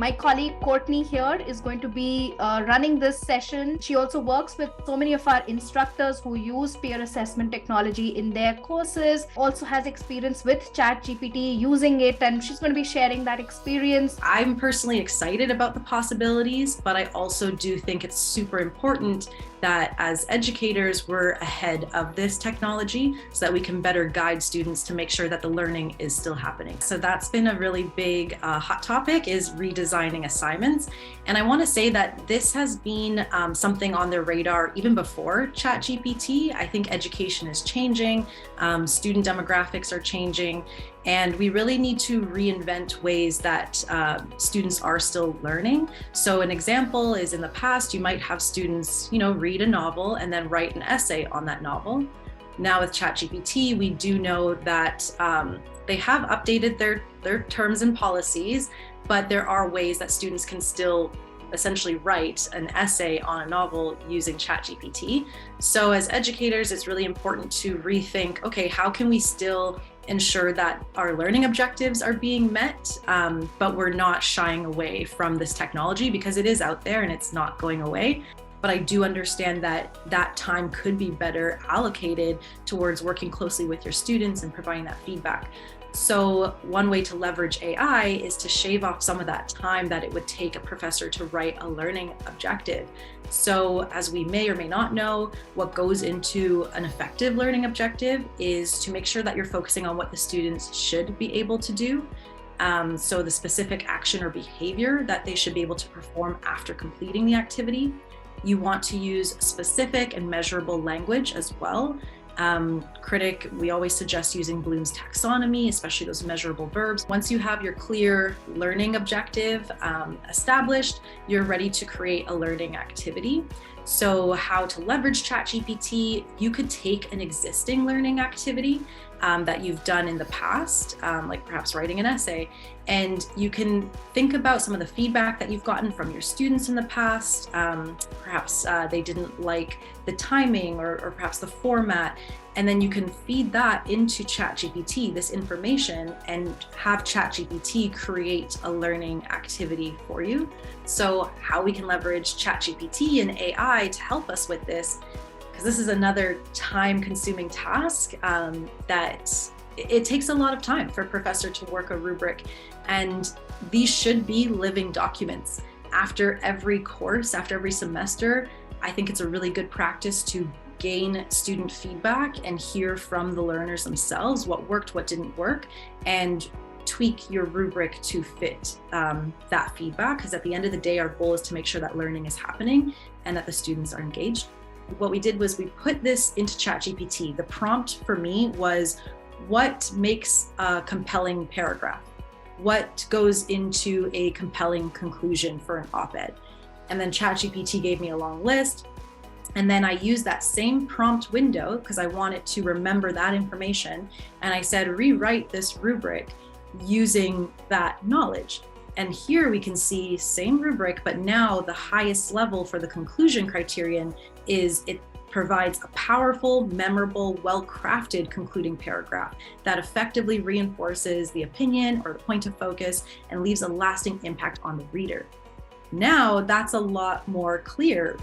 My colleague Courtney here is going to be running this session. She also works with so many of our instructors who use peer assessment technology in their courses, also has experience with ChatGPT using it, and she's going to be sharing that experience. I'm personally excited about the possibilities, but I also do think it's super important that as educators, we're ahead of this technology so that we can better guide students to make sure that the learning is still happening. So that's been a really big hot topic, is redesigning assignments. And I want to say that this has been something on their radar even before ChatGPT. I think education is changing, student demographics are changing, and we really need to reinvent ways that students are still learning. So an example is, in the past, you might have students, read a novel and then write an essay on that novel. Now with ChatGPT, we do know that they have updated their terms and policies, but there are ways that students can still essentially write an essay on a novel using ChatGPT. So as educators, it's really important to rethink, okay, how can we still ensure that our learning objectives are being met, but we're not shying away from this technology, because it is out there and it's not going away. But I do understand that that time could be better allocated towards working closely with your students and providing that feedback. So one way to leverage AI is to shave off some of that time that it would take a professor to write a learning objective. So as we may or may not know, what goes into an effective learning objective is to make sure that you're focusing on what the students should be able to do. So the specific action or behavior that they should be able to perform after completing the activity. You want to use specific and measurable language as well. Kritik, we always suggest using Bloom's taxonomy, especially those measurable verbs. Once you have your clear learning objective established, you're ready to create a learning activity. So how to leverage ChatGPT, you could take an existing learning activity that you've done in the past, like perhaps writing an essay, and you can think about some of the feedback that you've gotten from your students in the past. Perhaps they didn't like the timing or perhaps the format, and then you can feed that into ChatGPT, this information, and have ChatGPT create a learning activity for you. So how we can leverage ChatGPT and AI to help us with this, because this is another time-consuming task that it takes a lot of time for a professor to work a rubric, and these should be living documents. After every course, after every semester, I think it's a really good practice to gain student feedback and hear from the learners themselves what worked, what didn't work, and tweak your rubric to fit that feedback, because at the end of the day, our goal is to make sure that learning is happening and that the students are engaged. What we did was we put this into ChatGPT. The prompt for me was, what makes a compelling paragraph? What goes into a compelling conclusion for an op-ed? And then ChatGPT gave me a long list. And then I used that same prompt window because I wanted to remember that information. And I said, rewrite this rubric using that knowledge. And here we can see same rubric, but now the highest level for the conclusion criterion is it provides a powerful, memorable, well-crafted concluding paragraph that effectively reinforces the opinion or the point of focus and leaves a lasting impact on the reader. Now that's a lot more clear.